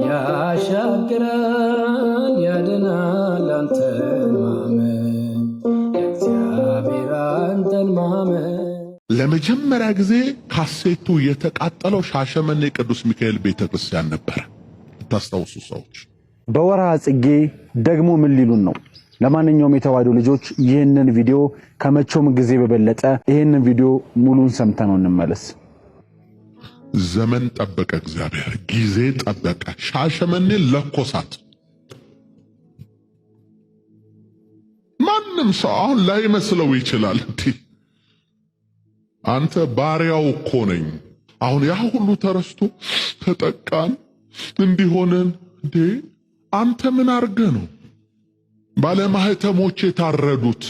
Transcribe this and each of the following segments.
ያሻግራል ያድናል አንተን ማመን እግዚአብሔር አንተን ማመን። ለመጀመሪያ ጊዜ ካሴቱ የተቃጠለው ሻሸመኔ ቅዱስ ሚካኤል ቤተክርስቲያን ነበር። ታስታውሱ ሰዎች በወርሃ ጽጌ ደግሞ ምን ሊሉን ነው? ለማንኛውም የተዋሕዶ ልጆች ይህንን ቪዲዮ ከመቼውም ጊዜ በበለጠ ይህንን ቪዲዮ ሙሉን ሰምተነው እንመለስ። ዘመን ጠበቀ፣ እግዚአብሔር ጊዜ ጠበቀ። ሻሸመኔ ለኮሳት። ማንም ሰው አሁን ላይመስለው ይችላል። አንተ ባሪያው እኮ ነኝ። አሁን ያ ሁሉ ተረስቶ ተጠቃን እንዲሆነን እንዴ? አንተ ምን አርገ ነው ባለማህተሞች የታረዱት?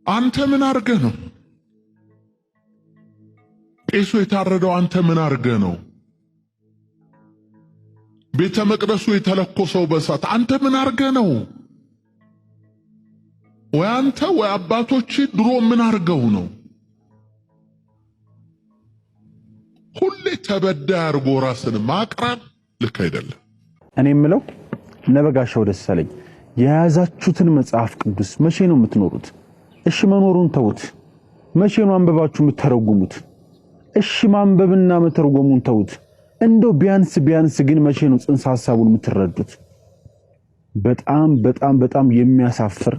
አንተ ምን አርገ ነው ቄሱ የታረደው? አንተ ምን አርገ ነው ቤተ መቅደሱ የተለኮሰው በሳት? አንተ ምን አርገ ነው? ወይ አንተ ወይ አባቶች ድሮ ምን አርገው ነው? ሁሌ ተበዳይ አርጎ ራስን ማቅረብ ልክ አይደለም። እኔ የምለው ነበጋሻው ደሳለኝ የያዛችሁትን መጽሐፍ ቅዱስ መቼ ነው የምትኖሩት? እሺ መኖሩን ተውት። መቼ ነው አንበባችሁ የምትተረጉሙት? እሺ ማንበብና መተርጎሙን ተውት። እንደው ቢያንስ ግን መቼ ነው ጽንሰ ሐሳቡን የምትረዱት? በጣም የሚያሳፍር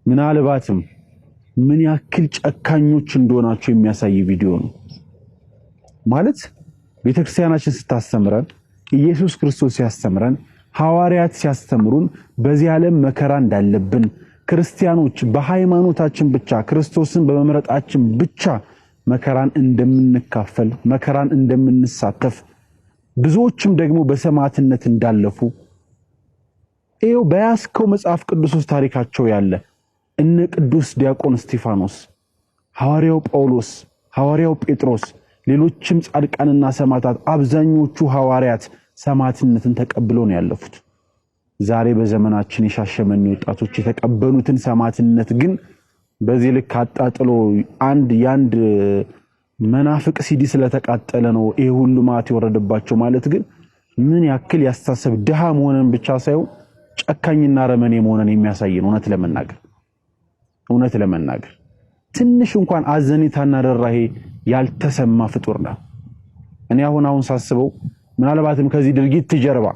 ምናልባትም ምን ያክል ጨካኞች እንደሆናችሁ የሚያሳይ ቪዲዮ ነው። ማለት ቤተክርስቲያናችን ስታስተምረን፣ ኢየሱስ ክርስቶስ ሲያስተምረን፣ ሐዋርያት ሲያስተምሩን በዚህ ዓለም መከራ እንዳለብን ክርስቲያኖች በሃይማኖታችን ብቻ ክርስቶስን በመምረጣችን ብቻ መከራን እንደምንካፈል መከራን እንደምንሳተፍ ብዙዎችም ደግሞ በሰማዕትነት እንዳለፉ ይኸው በያዝከው መጽሐፍ ቅዱስ ውስጥ ታሪካቸው ያለ እነ ቅዱስ ዲያቆን እስጢፋኖስ፣ ሐዋርያው ጳውሎስ፣ ሐዋርያው ጴጥሮስ፣ ሌሎችም ጻድቃንና ሰማዕታት አብዛኞቹ ሐዋርያት ሰማዕትነትን ተቀብለው ነው ያለፉት። ዛሬ በዘመናችን የሻሸመኔ ወጣቶች የተቀበሉትን ሰማዕትነት ግን በዚህ ልክ አጣጥሎ ያንድ መናፍቅ ሲዲ ስለተቃጠለ ነው ይሄ ሁሉ ማት የወረደባቸው ማለት ግን ምን ያክል ያስተሳሰብ ድሃ መሆንን ብቻ ሳይሆን ጨካኝና ረመኔ መሆንን የሚያሳይ ነው። እውነት ለመናገር ትንሽ እንኳን አዘኔታና ደራሄ ያልተሰማ ፍጡር ነው። እኔ አሁን ሳስበው ምናልባትም ከዚህ ድርጊት ጀርባ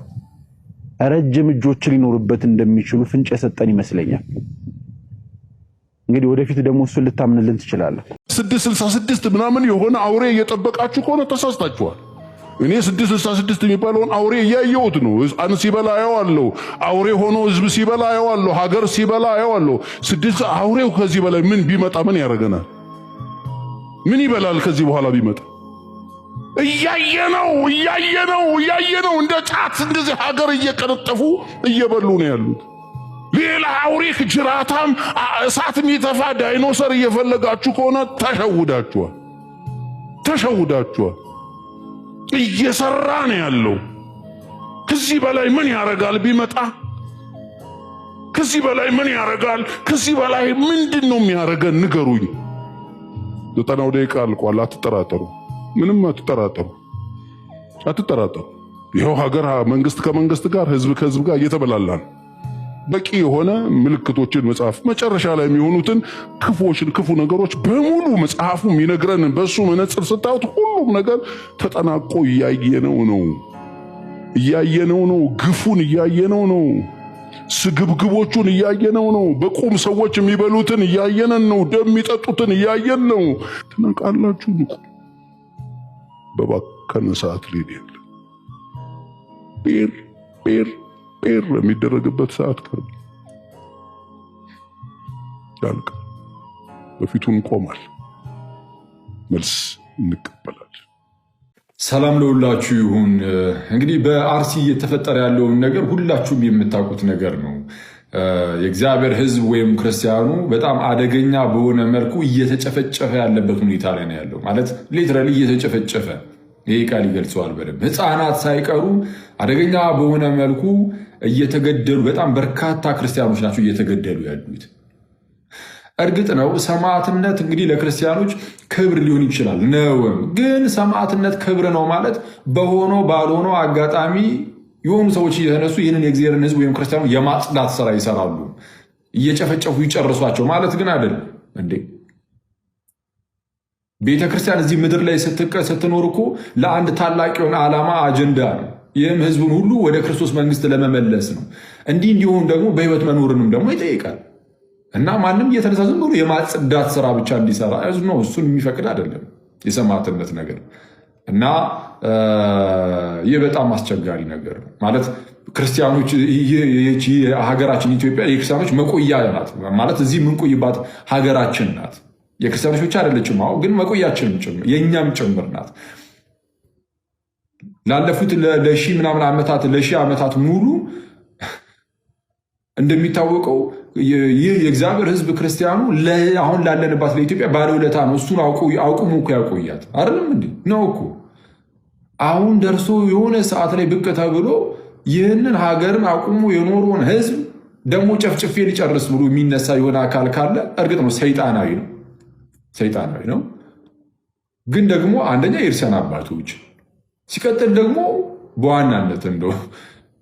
ረጅም እጆች ሊኖርበት እንደሚችሉ ፍንጭ የሰጠን ይመስለኛል። እንግዲህ ወደፊት ደግሞ እሱን ልታምንልን ትችላለህ። 666 ምናምን የሆነ አውሬ እየጠበቃችሁ ከሆነ ተሳስታችኋል። እኔ 666 የሚባለውን አውሬ እያየሁት ነው። ሕፃን ሲበላ አየዋለሁ። አውሬ ሆኖ ህዝብ ሲበላ አየዋለሁ። ሀገር ሲበላ አየዋለሁ። አውሬው ከዚህ በላይ ምን ቢመጣ ምን ያደርገናል? ምን ይበላል ከዚህ በኋላ ቢመጣ? እያየነው እንደ ጫት እንደዚህ ሀገር እየቀነጠፉ እየበሉ ነው ያሉት። ሌላ አውሬ ጅራታም እሳት የሚተፋ ዳይኖሰር እየፈለጋችሁ ከሆነ ተሸውዳችኋል። እየሰራ ነው ያለው። ከዚህ በላይ ምን ያረጋል ቢመጣ? ከዚህ በላይ ምን ያረጋል? ከዚህ በላይ ምንድነው የሚያረገን? ንገሩኝ። 90 ደቂቃ አልቋል። አትጠራጠሩ፣ ምንም አትጠራጠሩ። ይኸው ሀገር መንግስት ከመንግስት ጋር ህዝብ ከህዝብ ጋር እየተበላላ ነው። በቂ የሆነ ምልክቶችን መጽሐፍ መጨረሻ ላይ የሚሆኑትን ክፉ ነገሮች በሙሉ መጽሐፉ የሚነግረን በሱ መነጽር ስታዩት ሁሉም ነገር ተጠናቆ እያየነው ነው። ግፉን እያየነው ነው። ስግብግቦቹን እያየነው ነው። በቁም ሰዎች የሚበሉትን እያየነን ነው። ደም የሚጠጡትን እያየን ነው። ትነቃላችሁ። ንቁ። በባከነ ሰዓት ሊድ የለ ጴር የሚደረግበት ሰዓት ቀርብ ያልቃል። በፊቱ እንቆማል። መልስ እንቀበላለን። ሰላም ለሁላችሁ ይሁን። እንግዲህ በአርሲ እየተፈጠረ ያለውን ነገር ሁላችሁም የምታውቁት ነገር ነው። የእግዚአብሔር ሕዝብ ወይም ክርስቲያኑ በጣም አደገኛ በሆነ መልኩ እየተጨፈጨፈ ያለበት ሁኔታ ላይ ነው ያለው። ማለት ሊትራሊ እየተጨፈጨፈ፣ ይሄ ቃል ይገልጸዋል በደንብ። ሕፃናት ሳይቀሩ አደገኛ በሆነ መልኩ እየተገደሉ፣ በጣም በርካታ ክርስቲያኖች ናቸው እየተገደሉ ያሉት። እርግጥ ነው ሰማዕትነት እንግዲህ ለክርስቲያኖች ክብር ሊሆን ይችላል ነው። ግን ሰማዕትነት ክብር ነው ማለት በሆነው ባልሆነው አጋጣሚ የሆኑ ሰዎች እየተነሱ ይህንን የእግዚአብሔርን ሕዝብ ወይም ክርስቲያኑ የማጽዳት ስራ ይሰራሉ፣ እየጨፈጨፉ ይጨርሷቸው ማለት ግን አይደለም እንዴ። ቤተክርስቲያን እዚህ ምድር ላይ ስትኖር እኮ ለአንድ ታላቅ የሆነ ዓላማ አጀንዳ ነው። ይህም ሕዝቡን ሁሉ ወደ ክርስቶስ መንግስት ለመመለስ ነው። እንዲህ እንዲሆን ደግሞ በህይወት መኖርንም ደግሞ ይጠይቃል። እና ማንም እየተነሳ ዝም ብሎ የማጽዳት ስራ ብቻ እንዲሰራ ነው እሱን የሚፈቅድ አይደለም የሰማዕትነት ነገር። እና ይህ በጣም አስቸጋሪ ነገር ነው ማለት ክርስቲያኖች ሀገራችን ኢትዮጵያ የክርስቲያኖች መቆያ ናት ማለት እዚህ የምንቆይባት ሀገራችን ናት። የክርስቲያኖች ብቻ አይደለችም፣ ግን መቆያችንም ጭምር የእኛም ጭምር ናት። ላለፉት ለሺህ ምናምን ዓመታት ለሺህ ዓመታት ሙሉ እንደሚታወቀው ይህ የእግዚአብሔር ሕዝብ ክርስቲያኑ አሁን ላለንባት ለኢትዮጵያ ባለውለታ ነው። እሱን አውቁሙ እኮ ያቆያት አይደለም እንዴ ነው እኮ። አሁን ደርሶ የሆነ ሰዓት ላይ ብቅ ተብሎ ይህንን ሀገርን አቁሞ የኖረውን ሕዝብ ደግሞ ጨፍጭፌ ሊጨርስ ብሎ የሚነሳ የሆነ አካል ካለ እርግጥ ነው ሰይጣናዊ ነው። ግን ደግሞ አንደኛ የእርሰን አባቶች ሲቀጥል ደግሞ በዋናነት እንደው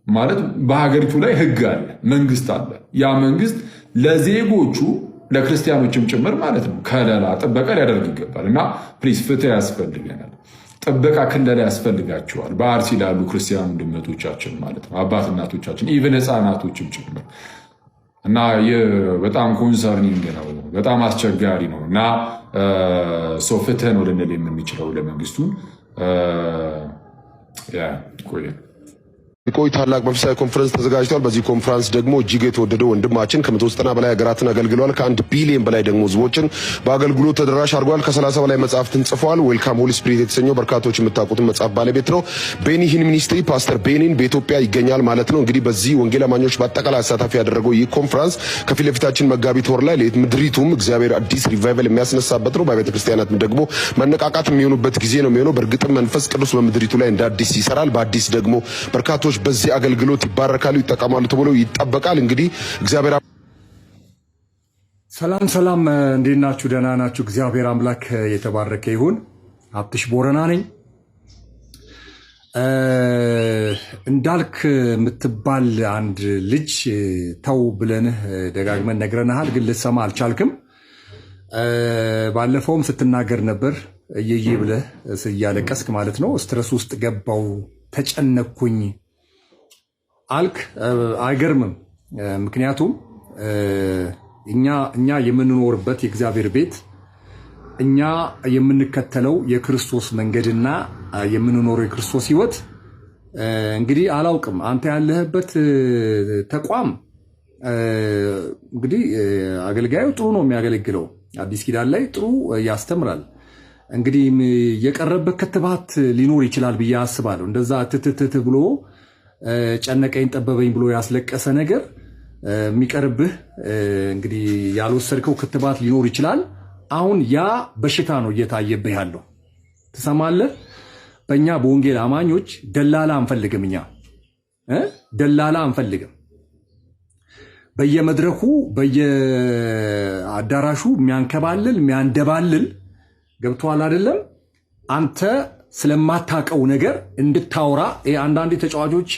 ማለት በሀገሪቱ ላይ ህግ አለ፣ መንግስት አለ። ያ መንግስት ለዜጎቹ ለክርስቲያኖችም ጭምር ማለት ነው ከለላ ጥበቃ ሊያደርግ ይገባል። እና ፕሊዝ ፍትህ ያስፈልገናል፣ ጥበቃ ክለላ ያስፈልጋቸዋል። በአርሲ ላሉ ክርስቲያን ወንድሞቻችን ማለት ነው አባት እናቶቻችን፣ ኢቨን ህፃናቶችም ጭምር እና በጣም ኮንሰርኒንግ ነው፣ በጣም አስቸጋሪ ነው። እና ሰው ፍትህ ነው ልንል የምንችለው ለመንግስቱ ቆይ ታላቅ መንፈሳዊ ኮንፈረንስ ተዘጋጅቷል። በዚህ ኮንፈረንስ ደግሞ እጅግ የተወደደው ወንድማችን ከ190 በላይ ሀገራትን አገልግሏል። ከ1 ቢሊዮን በላይ ደግሞ ህዝቦችን በአገልግሎት ተደራሽ አድርጓል። ከ30 በላይ መጽሐፍትን ጽፏል። ዌልካም ሆሊ ስፒሪት የተሰኘው በርካቶች የምታውቁትን መጽሐፍ ባለቤት ነው። ቤኒሂን ሚኒስትሪ ፓስተር ቤኒን በኢትዮጵያ ይገኛል ማለት ነው። እንግዲህ በዚህ ወንጌል አማኞች በአጠቃላይ አሳታፊ ያደረገው ይህ ኮንፈረንስ ከፊት ለፊታችን መጋቢት ወር ላይ ምድሪቱም እግዚአብሔር አዲስ ሪቫይቫል የሚያስነሳበት ነው። በቤተ ክርስቲያናት ደግሞ መነቃቃት የሚሆኑበት ጊዜ ነው የሚሆነው። በእርግጥም መንፈስ ቅዱስ በምድሪቱ ላይ እንደ አዲስ ይሰራል። በአዲስ ደግሞ በርካቶች በዚህ አገልግሎት ይባረካሉ፣ ይጠቀማሉ ተብሎ ይጠበቃል። እንግዲህ እግዚአብሔር ሰላም፣ እንዴት ናችሁ? ደህና ናችሁ? እግዚአብሔር አምላክ የተባረከ ይሁን። ሀብትሽ ቦረና ነኝ። እንዳልክ የምትባል አንድ ልጅ ተው ብለንህ ደጋግመን ነግረንሃል፣ ግን ልትሰማ አልቻልክም። ባለፈውም ስትናገር ነበር እየዬ ብለህ እያለቀስክ ማለት ነው። ስትረስ ውስጥ ገባው፣ ተጨነኩኝ አልክ። አይገርምም። ምክንያቱም እኛ የምንኖርበት የእግዚአብሔር ቤት እኛ የምንከተለው የክርስቶስ መንገድና የምንኖረው የክርስቶስ ሕይወት እንግዲህ አላውቅም። አንተ ያለህበት ተቋም እንግዲህ አገልጋዩ ጥሩ ነው የሚያገለግለው፣ አዲስ ኪዳን ላይ ጥሩ ያስተምራል። እንግዲህ የቀረበት ክትባት ሊኖር ይችላል ብዬ አስባለሁ። እንደዛ ትትትት ብሎ ጨነቀኝ ጠበበኝ ብሎ ያስለቀሰ ነገር የሚቀርብህ እንግዲህ ያልወሰድከው ክትባት ሊኖር ይችላል። አሁን ያ በሽታ ነው እየታየብህ ያለው። ትሰማለህ? በእኛ በወንጌል አማኞች ደላላ አንፈልግም። እኛ ደላላ አንፈልግም። በየመድረኩ በየአዳራሹ የሚያንከባልል የሚያንደባልል ገብቶሃል አይደለም? አንተ ስለማታቀው ነገር እንድታወራ አንዳንድ ተጫዋቾች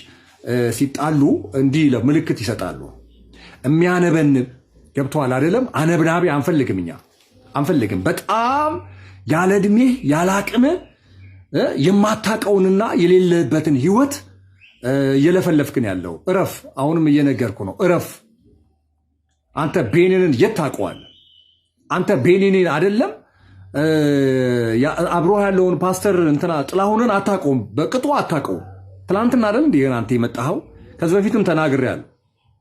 ሲጣሉ እንዲህ ለምልክት ይሰጣሉ። የሚያነበንብ ገብቶሃል አይደለም? አነብናቢ አንፈልግም። እኛ አንፈልግም። በጣም ያለ ዕድሜ ያለ አቅም የማታቀውንና የሌለበትን ህይወት እየለፈለፍክን ያለው እረፍ። አሁንም እየነገርኩ ነው፣ እረፍ። አንተ ቤኒንን የት ታውቀዋለህ? አንተ ቤኒንን አይደለም አብሮ ያለውን ፓስተር እንትና ጥላሁንን አታውቀውም፣ በቅጡ አታውቀውም። ትላንትና አይደል እንዴ አንተ የመጣኸው? ከዚህ በፊትም ተናግሬያለሁ።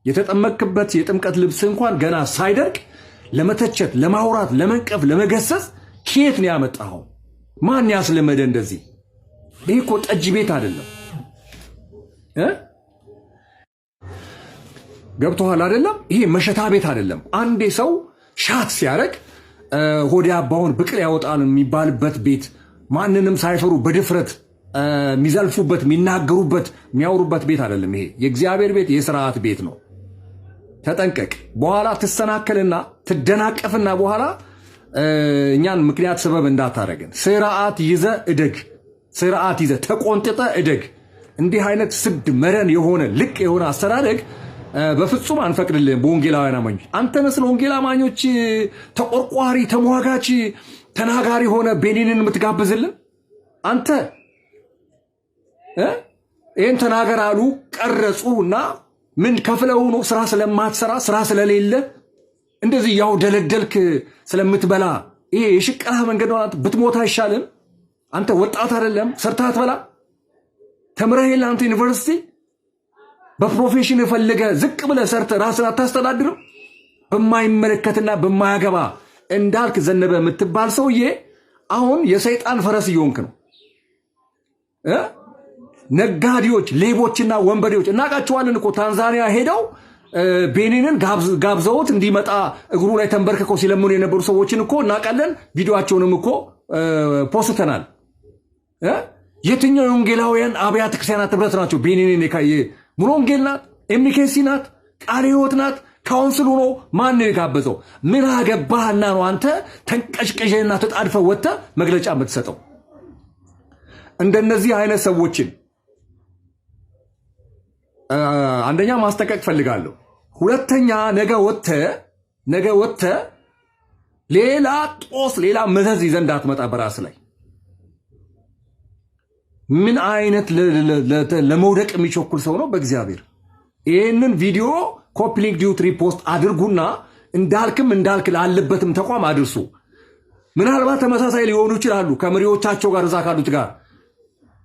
የተጠመቅበት የጥምቀት ልብስ እንኳን ገና ሳይደርቅ ለመተቸት፣ ለማውራት፣ ለመንቀፍ፣ ለመገሰጽ ከየት ነው ያመጣኸው? ማን ያስለመደ እንደዚህ? ይሄ እኮ ጠጅ ቤት አይደለም። ገብቶሃል አይደለም? ይሄ መሸታ ቤት አይደለም። አንዴ ሰው ሻት ሲያደርግ ሆዴ አባውን ብቅል ያወጣል የሚባልበት ቤት፣ ማንንም ሳይፈሩ በድፍረት የሚዘልፉበት፣ የሚናገሩበት፣ የሚያወሩበት ቤት አይደለም። ይሄ የእግዚአብሔር ቤት የስርዓት ቤት ነው። ተጠንቀቅ። በኋላ ትሰናከልና ትደናቀፍና በኋላ እኛን ምክንያት ሰበብ እንዳታረገን። ስርዓት ይዘ እደግ። ስርዓት ይዘ ተቆንጥጠ እደግ። እንዲህ አይነት ስድ መረን የሆነ ልቅ የሆነ አስተዳደግ በፍጹም አንፈቅድልህም። በወንጌላውያን አማኞች አንተ መስለ ወንጌል አማኞች ተቆርቋሪ፣ ተሟጋች፣ ተናጋሪ ሆነ ቤኒንን የምትጋብዝልን አንተ ይህን ተናገር አሉ ቀረጹና ምን ከፍለው ነው? ስራ ስለማትሰራ ስራ ስለሌለ እንደዚህ ያው ደለደልክ ስለምትበላ ይሄ የሽቀላ መንገድ ነው። ብትሞት አይሻልም? አንተ ወጣት አይደለም? ሰርተህ አትበላ? ተምረህ የለ አንተ ዩኒቨርሲቲ በፕሮፌሽን የፈለገ ዝቅ ብለህ ሰርተህ ራስን አታስተዳድርም? በማይመለከትና በማያገባ እንዳልክ ዘነበ የምትባል ሰውዬ አሁን የሰይጣን ፈረስ እየሆንክ ነው። ነጋዴዎች፣ ሌቦችና ወንበዴዎች እናቃቸዋለን እኮ ታንዛኒያ ሄደው ቤኒንን ጋብዘውት እንዲመጣ እግሩ ላይ ተንበርክከው ሲለምኑ የነበሩ ሰዎችን እኮ እናቃለን። ቪዲዮአቸውንም እኮ ፖስተናል። የትኛው የወንጌላውያን አብያተ ክርስቲያናት ህብረት ናቸው ቤኒንን የካየ? ሙሉ ወንጌል ናት? ኤምኬሲ ናት? ቃለ ሕይወት ናት? ካውንስል ሆኖ ማን ነው የጋበዘው? ምን አገባህና ነው አንተ ተንቀሽቀሽና ተጣድፈ ወጥተህ መግለጫ የምትሰጠው? እንደነዚህ አይነት ሰዎችን አንደኛ ማስጠንቀቅ ፈልጋለሁ። ሁለተኛ ነገ ወጥተህ ሌላ ጦስ ሌላ መዘዝ ይዘህ እንዳትመጣ በራስ ላይ። ምን አይነት ለመውደቅ የሚቸኩል ሰው ነው በእግዚአብሔር። ይህንን ቪዲዮ ኮፒ ሊንክ ዲዩት ሪፖስት አድርጉና እንዳልክ ላለበትም ተቋም አድርሱ። ምናልባት ተመሳሳይ ሊሆኑ ይችላሉ ከመሪዎቻቸው ጋር እዛ ካሉት ጋር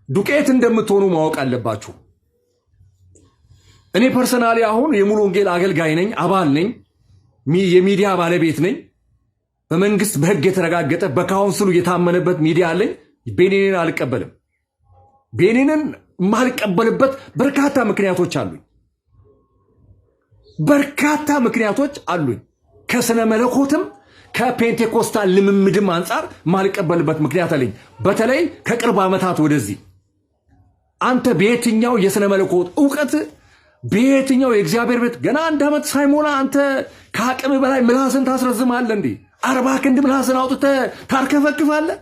ዱቄት እንደምትሆኑ ማወቅ አለባችሁ። እኔ ፐርሰናሊ አሁን የሙሉ ወንጌል አገልጋይ ነኝ፣ አባል ነኝ፣ የሚዲያ ባለቤት ነኝ። በመንግስት በህግ የተረጋገጠ በካውንስሉ የታመነበት ሚዲያ አለኝ። ቤኒንን አልቀበልም። ቤኒንን የማልቀበልበት በርካታ ምክንያቶች አሉኝ። ከስነ መለኮትም ከፔንቴኮስታል ልምምድም አንጻር ማልቀበልበት ምክንያት አለኝ። በተለይ ከቅርብ ዓመታት ወደዚህ አንተ በየትኛው የስነ መለኮት ዕውቀት በየትኛው የእግዚአብሔር ቤት ገና 1 ዓመት ሳይሞላ አንተ ከአቅም በላይ ምላስን ታስረዝማለህ እንዴ? 40 ክንድ ምላስን አውጥተህ ታርከፈክፋለህ።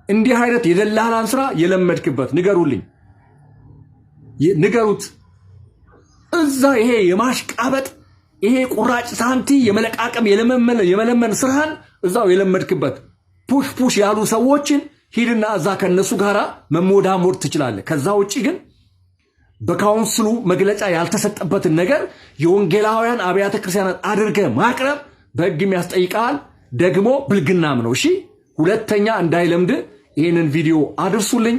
እንዲህ አይነት የደላላን ስራ የለመድክበት ንገሩት። እዛ ይሄ የማሽቃበጥ ይሄ ቁራጭ ሳንቲ የመለቃቀም የመለመን ስራን እዛው የለመድክበት ፑሽ ያሉ ሰዎችን ሂድና እዛ ከነሱ ጋራ መሞዳሞድ ትችላለህ። ከዛ ውጪ ግን በካውንስሉ መግለጫ ያልተሰጠበትን ነገር የወንጌላውያን አብያተ ክርስቲያናት አድርገህ ማቅረብ በሕግም ያስጠይቃል፣ ደግሞ ብልግናም ነው። እሺ፣ ሁለተኛ እንዳይለምድ ይህንን ቪዲዮ አድርሱልኝ።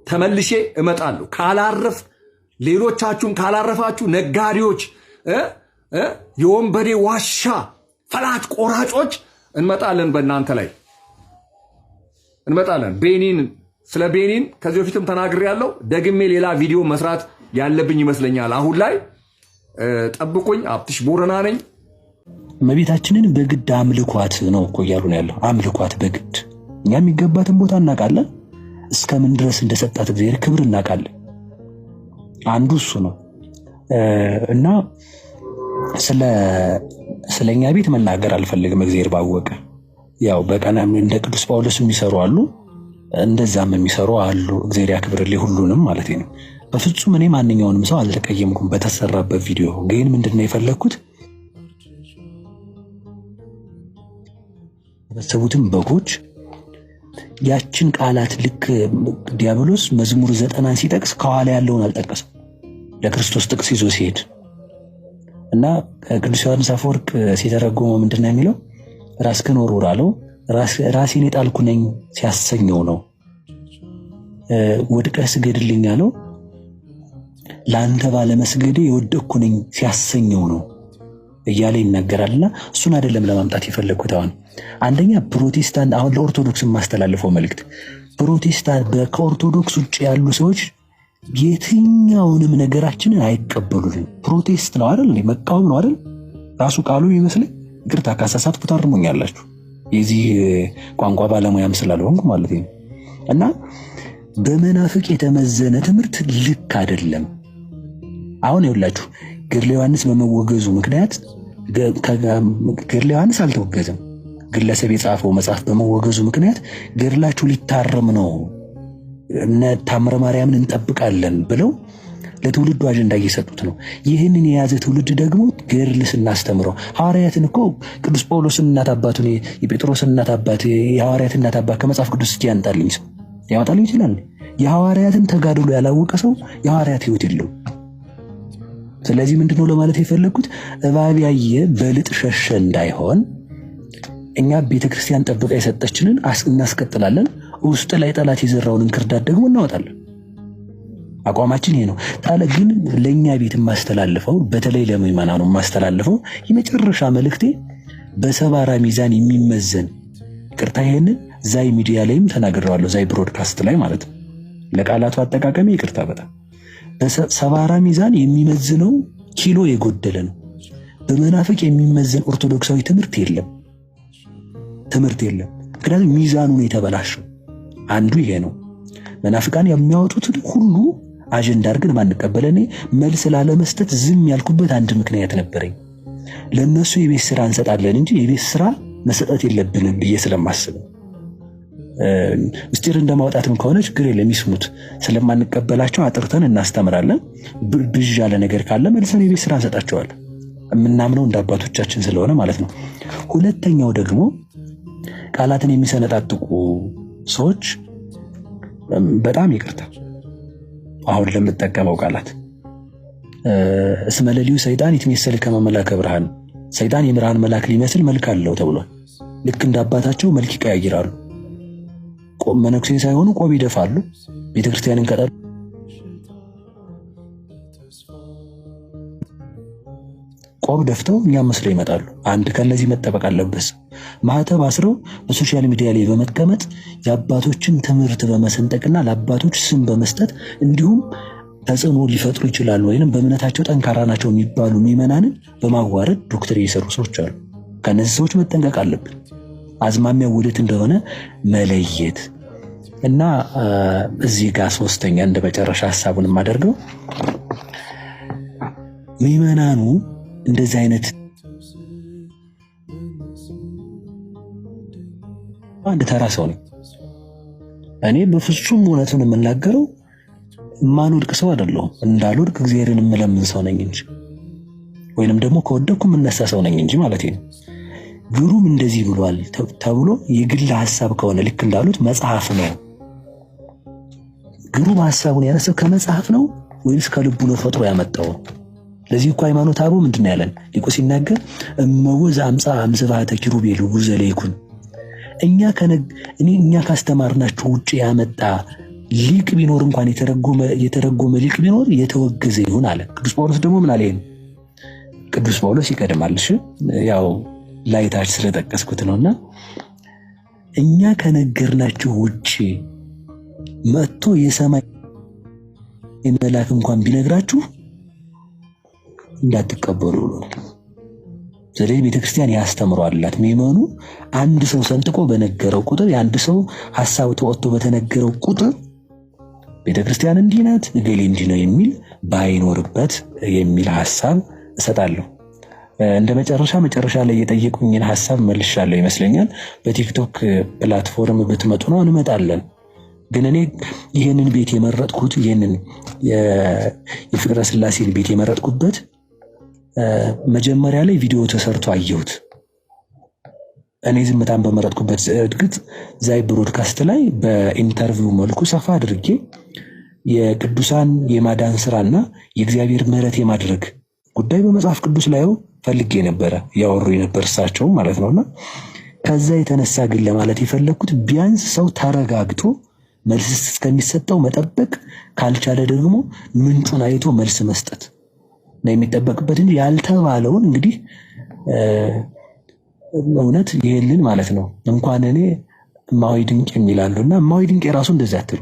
ተመልሼ እመጣለሁ። ካላረፍ ሌሎቻችሁም ካላረፋችሁ ነጋዴዎች፣ የወንበዴ ዋሻ ፈላጭ ቆራጮች እንመጣለን፣ በእናንተ ላይ እንመጣለን። ስለ ቤኒን ከዚህ በፊትም ተናግሬያለሁ። ደግሜ ሌላ ቪዲዮ መስራት ያለብኝ ይመስለኛል። አሁን ላይ ጠብቁኝ። አብትሽ ቦረና ነኝ። እመቤታችንን በግድ አምልኳት ነው እኮ እያሉ ነው ያለው። አምልኳት በግድ። እኛ የሚገባትን ቦታ እናውቃለን። እስከምን ድረስ እንደሰጣት እግዚአብሔር ክብር እናውቃለን። አንዱ እሱ ነው እና ስለኛ ቤት መናገር አልፈልግም። እግዚአብሔር ባወቀ ያው በቀና እንደ ቅዱስ ጳውሎስ የሚሰሩ አሉ፣ እንደዛም የሚሰሩ አሉ። እግዚአብሔር ያክብርልኝ ሁሉንም ማለት ነው። በፍጹም እኔ ማንኛውንም ሰው አልተቀየምኩም በተሰራበት ቪዲዮ። ግን ምንድነው የፈለኩት በሰቡትም በጎች ያችን ቃላት ልክ ዲያብሎስ መዝሙር 90 ሲጠቅስ ከኋላ ያለውን አልጠቀሰም። ለክርስቶስ ጥቅስ ይዞ ሲሄድ እና ቅዱስ ዮሐንስ አፈወርቅ ሲተረጎመው ምንድነው የሚለው? ራስህን ወርውር አለው። ራሴን የጣልኩ ነኝ ሲያሰኘው ነው። ወድቀህ ስገድልኝ አለው። ለአንተ ባለመስገዴ የወደቅኩ ነኝ ሲያሰኘው ነው እያለ ይናገራልና እሱን አይደለም ለማምጣት የፈለኩት። አሁን አንደኛ ፕሮቴስታንት አሁን ለኦርቶዶክስ የማስተላልፈው መልእክት ፕሮቴስታንት ከኦርቶዶክስ ውጭ ያሉ ሰዎች የትኛውንም ነገራችንን አይቀበሉልን። ፕሮቴስት ነው አይደል? መቃወም ነው አይደል? ራሱ ቃሉ ይመስለኝ። ይቅርታ ካሳሳትኩ ታርሙኛላችሁ። የዚህ ቋንቋ ባለሙያም ስላልሆንኩ ማለት ነው። እና በመናፍቅ የተመዘነ ትምህርት ልክ አይደለም። አሁን ይኸውላችሁ ገድለ ዮሐንስ በመወገዙ ምክንያት ገድለ ዮሐንስ አልተወገዘም። ግለሰብ የጻፈው መጽሐፍ በመወገዙ ምክንያት ገድላችሁ ሊታረም ነው፣ እነ ታምረ ማርያምን እንጠብቃለን ብለው ለትውልዱ አጀንዳ እየሰጡት ነው። ይህንን የያዘ ትውልድ ደግሞ ገድል ስናስተምረው ሐዋርያትን እኮ ቅዱስ ጳውሎስን እናት አባቱን የጴጥሮስን እናት አባት የሐዋርያትን እናት አባት ከመጽሐፍ ቅዱስ እስቲ ያንጣልኝ ሰው ያወጣልኝ ይችላል? የሐዋርያትን ተጋድሎ ያላወቀ ሰው የሐዋርያት ሕይወት የለው። ስለዚህ ምንድነው ለማለት የፈለግኩት እባብ ያየ በልጥ ሸሸ እንዳይሆን እኛ ቤተክርስቲያን ጠብቃ የሰጠችንን እናስቀጥላለን። ውስጥ ላይ ጠላት የዘራውን እንክርዳድ ደግሞ እናወጣለን። አቋማችን ይሄ ነው። ግን ለኛ ቤት ማስተላልፈው በተለይ ለምእመናኑ ማስተላልፈው የመጨረሻ መልእክቴ በሰባራ ሚዛን የሚመዘን ቅርታ ይሄንን ዛይ ሚዲያ ላይም ተናግሬዋለሁ። ዛይ ብሮድካስት ላይ ማለት ነው። ለቃላቱ አጠቃቀሚ ይቅርታ በጣም በሰባራ ሚዛን የሚመዝነው ኪሎ የጎደለ ነው። በመናፍቅ የሚመዘን ኦርቶዶክሳዊ ትምህርት የለም። ምክንያቱም ሚዛኑ ነው የተበላሸው። አንዱ ይሄ ነው። መናፍቃን የሚያወጡት ሁሉ አጀንዳ አድርገን ማንቀበል። እኔ መልስ ላለመስጠት ዝም ያልኩበት አንድ ምክንያት ነበረኝ። ለነሱ የቤት ስራ እንሰጣለን እንጂ የቤት ስራ መሰጠት የለብንም ብዬ ስለማስብ ምስጢር እንደማውጣትም ከሆነ ችግር የለም ይስሙት። ስለማንቀበላቸው አጥርተን እናስተምራለን። ብዥ ያለ ነገር ካለ መልሰን የቤት ስራ እንሰጣቸዋለን። የምናምነው እንደ አባቶቻችን ስለሆነ ማለት ነው። ሁለተኛው ደግሞ ቃላትን የሚሰነጣጥቁ ሰዎች በጣም ይቅርታ አሁን ለምጠቀመው ቃላት እስመ ሌሊሁ ሰይጣን ይትመሰል ከመ መልአከ ብርሃን፣ ሰይጣን የብርሃን መልአክ ሊመስል መልክ አለው ተብሏል። ልክ እንደ አባታቸው መልክ ይቀያይራሉ። መነኩሴ ሳይሆኑ ቆብ ይደፋሉ። ቤተክርስቲያንን ከጠሩ ቆብ ደፍተው እኛም መስለው ይመጣሉ። አንድ ከነዚህ መጠበቅ አለበት። ማህተብ አስረው በሶሻል ሚዲያ ላይ በመቀመጥ የአባቶችን ትምህርት በመሰንጠቅና ለአባቶች ስም በመስጠት እንዲሁም ተጽዕኖ ሊፈጥሩ ይችላሉ ወይንም በእምነታቸው ጠንካራ ናቸው የሚባሉ ምዕመናንን በማዋረድ ዶክተር እየሰሩ ሰዎች አሉ። ከነዚህ ሰዎች መጠንቀቅ አለብን። አዝማሚያው ወዴት እንደሆነ መለየት እና እዚህ ጋር ሶስተኛ እንደ መጨረሻ ሐሳቡን የማደርገው ምዕመናኑ እንደዚህ አይነት አንድ ተራ ሰው ነኝ እኔ በፍጹም እውነቱን የምናገረው ማንወድቅ ሰው አይደለሁም። እንዳልወድቅ እግዚአብሔርን የምለምን ሰው ነኝ እንጂ ወይንም ደግሞ ከወደቅኩ የምነሳ ሰው ነኝ እንጂ ማለት ነው። ግሩም እንደዚህ ብሏል ተብሎ የግል ሐሳብ ከሆነ ልክ እንዳሉት መጽሐፍ ነው። ግሩም ሐሳቡን ያነሳው ከመጽሐፍ ነው ወይስ ከልቡ ነው ፈጥሮ ያመጣው? ለዚህ እኮ ሃይማኖት አበው ምንድነው ያለን? ሊቁ ሲናገር እመወዝ አምጻ አምስባተ ኪሩቤል ጉዘ ለይኩን፣ እኛ ካስተማርናችሁ ውጪ ያመጣ ሊቅ ቢኖር እንኳን የተረጎመ ሊቅ ቢኖር የተወገዘ ይሁን አለ። ቅዱስ ጳውሎስ ደግሞ ምን አለ? ቅዱስ ጳውሎስ ይቀድማል። እሺ ያው ላይታች ስለጠቀስኩት ነውና እኛ ከነገርናችሁ ውጪ መጥቶ የሰማይ መልአክ እንኳን ቢነግራችሁ እንዳትቀበሉ ነው። ስለዚህ ቤተክርስቲያን ያስተምሯላት ምዕመኑ አንድ ሰው ሰንጥቆ በነገረው ቁጥር የአንድ ሰው ሐሳብ ተወጥቶ በተነገረው ቁጥር ቤተክርስቲያን እንዲህ ናት እገሌ እንዲህ ነው የሚል ባይኖርበት የሚል ሐሳብ እሰጣለሁ። እንደ መጨረሻ ላይ የጠየቁኝን ሐሳብ መልሻለሁ ይመስለኛል። በቲክቶክ ፕላትፎርም ብትመጡ ነው እንመጣለን። ግን እኔ ይሄንን ቤት የመረጥኩት ይሄንን የፍቅረ ሥላሴን ቤት የመረጥኩበት መጀመሪያ ላይ ቪዲዮ ተሰርቶ አየሁት። እኔ ዝምታን በመረጥኩበት እድግት ዛይ ብሮድካስት ላይ በኢንተርቪው መልኩ ሰፋ አድርጌ የቅዱሳን የማዳን ስራና የእግዚአብሔር ምሕረት የማድረግ ጉዳይ በመጽሐፍ ቅዱስ ላይ ፈልጌ ነበረ ያወሩ የነበር እሳቸው ማለት ነውና ከዛ የተነሳ ግን ለማለት የፈለኩት ቢያንስ ሰው ተረጋግቶ መልስ እስከሚሰጠው መጠበቅ ካልቻለ ደግሞ ምንጩን አይቶ መልስ መስጠት ነው የሚጠበቅበት እንጂ ያልተባለውን እንግዲህ እውነት ይሄልን ማለት ነው። እንኳን እኔ ማዊ ድንቅ የሚላሉና ማዊ ድንቅ የራሱ እንደዛ አትሉ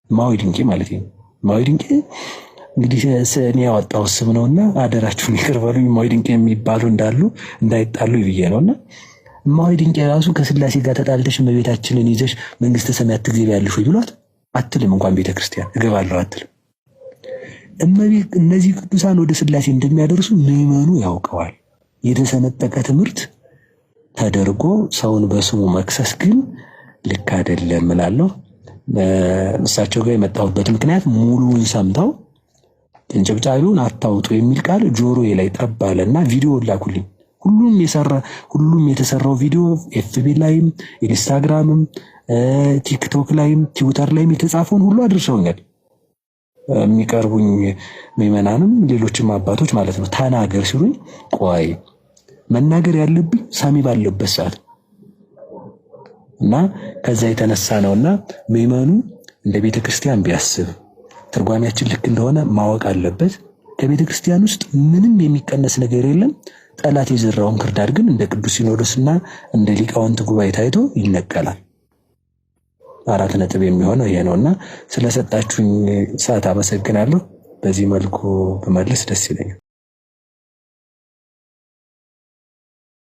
ማዊ ድንቅ ማለት ነው። ማዊ ድንቅ እንግዲህ እኔ ያወጣው ስም ነውና አደራችሁን ይቅር በሉኝ። ማዊ ድንቅ የሚባሉ እንዳሉ እንዳይጣሉ ይብዬ ነውና ማዊ ድንቅ የራሱ ከሥላሴ ጋር ተጣልተሽ እመቤታችንን ይዘሽ መንግስተ ሰማያት ትገቢያለሽ ወይ ብሏት አትልም። እንኳን ቤተክርስቲያን እገባለሁ አትልም። እነዚህ ቅዱሳን ወደ ሥላሴ እንደሚያደርሱ ምዕመኑ ያውቀዋል። የተሰነጠቀ ትምህርት ተደርጎ ሰውን በስሙ መክሰስ ግን ልክ አይደለም እላለሁ። እሳቸው ጋር የመጣሁበት ምክንያት ሙሉውን ሰምተው ቅንጭብጫቢውን አታውጡ የሚል ቃል ጆሮዬ ላይ ጠብ አለና ቪዲዮ ላኩልኝ። ሁሉም የተሰራው ቪዲዮ ኤፍቢ ላይም ኢንስታግራምም ቲክቶክ ላይም ትዊተር ላይም የተጻፈውን ሁሉ አድርሰውኛል። የሚቀርቡኝ ምዕመናንም ሌሎችም አባቶች ማለት ነው። ተናገር ሲሉኝ ቆይ መናገር ያለብኝ ሰሚ ባለበት ሰዓት እና ከዛ የተነሳ ነውና ምዕመኑ እንደ ቤተ ክርስቲያን ቢያስብ ትርጓሜያችን ልክ እንደሆነ ማወቅ አለበት። ከቤተ ክርስቲያን ውስጥ ምንም የሚቀነስ ነገር የለም። ጠላት የዘራውን ክርዳድ ግን እንደ ቅዱስ ሲኖዶስና እንደ ሊቃውንት ጉባኤ ታይቶ ይነቀላል። 4 ነጥብ የሚሆነው ይሄ ነውና ስለሰጣችሁኝ ሰዓት አመሰግናለሁ። በዚህ መልኩ በመለስ ደስ ይለኛል።